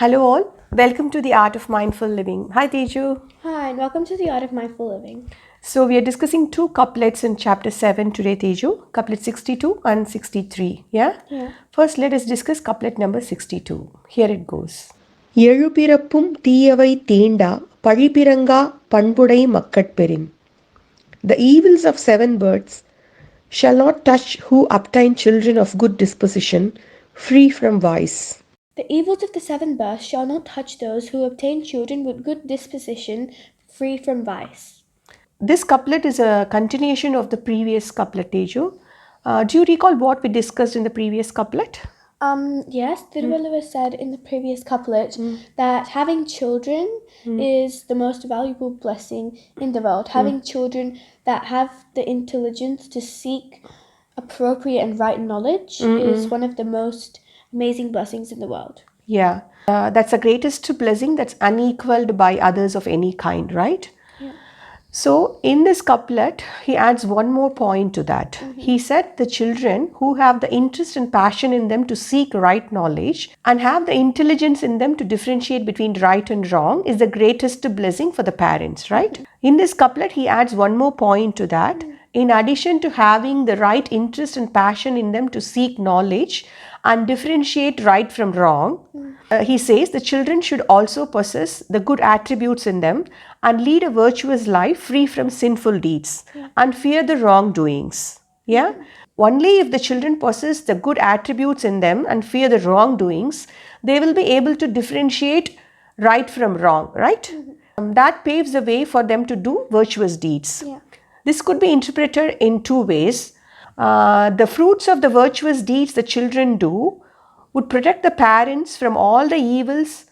Hello all, welcome to the Art of Mindful Living. Hi Teju. Hi, and welcome to the Art of Mindful Living. So we are discussing two couplets in chapter 7 today Teju, couplet 62 and 63. Yeah? First let us discuss couplet number 62. Here it goes. எழுபிறப்பும் தீயவை தீண்டா பழிபிறங்கா பண்புடை மக்கட்பெறின். The evils of seven births shall not touch who obtain children of good disposition, free from vice. The evils of the seven births shall not touch those who obtain children with good disposition, free from vice. This couplet is a continuation of the previous couplet, Teju. Do you recall what we discussed in the previous couplet? Yes, Thiruvalluvar said in the previous couplet that having children is the most valuable blessing in the world. Having children that have the intelligence to seek appropriate and right knowledge is one of the most amazing blessings in the world. Yeah, that's the greatest blessing that's unequaled by others of any kind, right? Yeah. So in this couplet, he adds one more point to that. He said the children who have the interest and passion in them to seek right knowledge and have the intelligence in them to differentiate between right and wrong is the greatest blessing for the parents, right? In this couplet, he adds one more point to that. In addition to having the right interest and passion in them to seek knowledge and differentiate right from wrong, he says the children should also possess the good attributes in them and lead a virtuous life free from sinful deeds and fear the wrongdoings. Yeah? Only if the children possess the good attributes in them and fear the wrongdoings, they will be able to differentiate right from wrong, right? That paves the way for them to do virtuous deeds. Yeah. This could be interpreted in two ways. The fruits of the virtuous deeds the children do would protect the parents from all the evils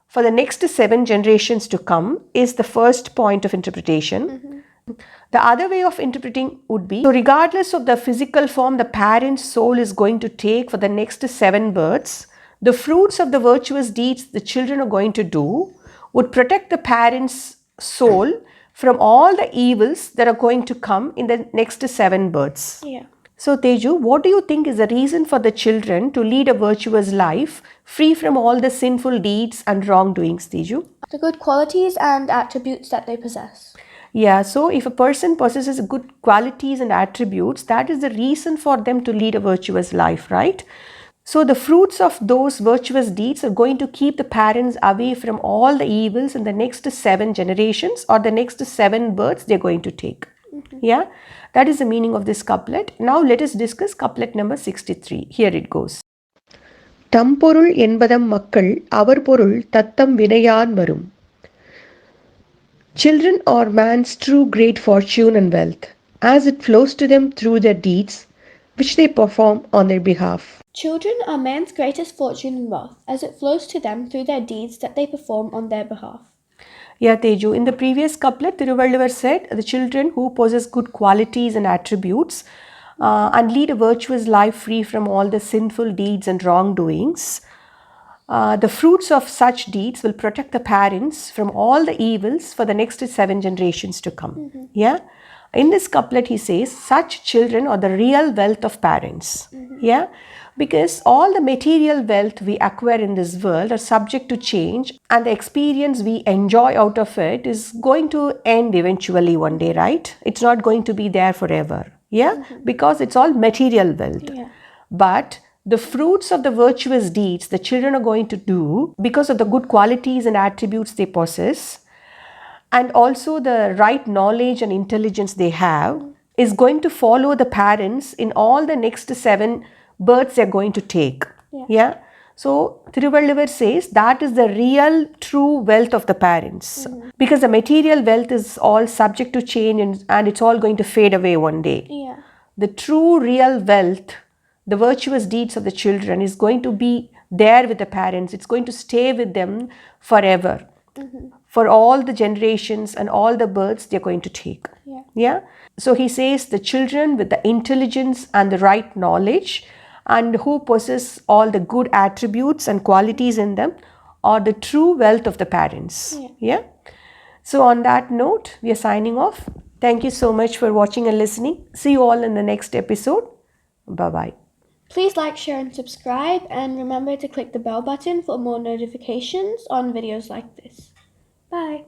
for the next 7 generations to come is the first point of interpretation. The other way of interpreting would be, so regardless of the physical form the parent's soul is going to take for the next 7 births, the fruits of the virtuous deeds the children are going to do would protect the parent's soul from all the evils that are going to come in the next 7 births. Yeah. So Teju, what do you think is the reason for the children to lead a virtuous life free from all the sinful deeds and wrongdoings, Teju? The good qualities and attributes that they possess. Yeah, so if a person possesses good qualities and attributes, that is the reason for them to lead a virtuous life, right? So the fruits of those virtuous deeds are going to keep the parents away from all the evils in the next 7 generations or the next 7 births they're going to take. Yeah, that is the meaning of this couplet. Now let us discuss couplet number 63. Here it goes. தம்பொருள் என்பதம் மக்கள் அவர் பொருள் தத்தம் வினையான் வரும். Children are man's true great fortune and wealth, as it flows to them through their deeds, which they perform on their behalf. Children are man's greatest fortune and wealth, as it flows to them through their deeds that they perform on their behalf. Yeah, Teju, in the previous couplet, Thiruvalluvar said the children who possess good qualities and attributes and lead a virtuous life free from all the sinful deeds and wrongdoings, the fruits of such deeds will protect the parents from all the evils for the next 7 generations to come. Yeah. In this couplet, he says, such children are the real wealth of parents. Yeah. Because all the material wealth we acquire in this world are subject to change and the experience we enjoy out of it is going to end eventually one day, right? It's not going to be there forever. Yeah. Because it's all material wealth. Yeah. But the fruits of the virtuous deeds the children are going to do because of the good qualities and attributes they possess and also the right knowledge and intelligence they have is going to follow the parents in all the next 7 births they're going to take. Yeah. So Thiruvalluvar says that is the real true wealth of the parents because the material wealth is all subject to change and it's all going to fade away one day. Yeah. The true real wealth, the virtuous deeds of the children is going to be there with the parents. It's going to stay with them forever. For all the generations and all the births they're going to take. Yeah. So he says the children with the intelligence and the right knowledge and who possess all the good attributes and qualities in them are the true wealth of the parents. Yeah. So on that note, we are signing off. Thank you so much for watching and listening. See you all in the next episode. Bye-bye. Please like, share, and subscribe, and remember to click the bell button for more notifications on videos like this. Bye.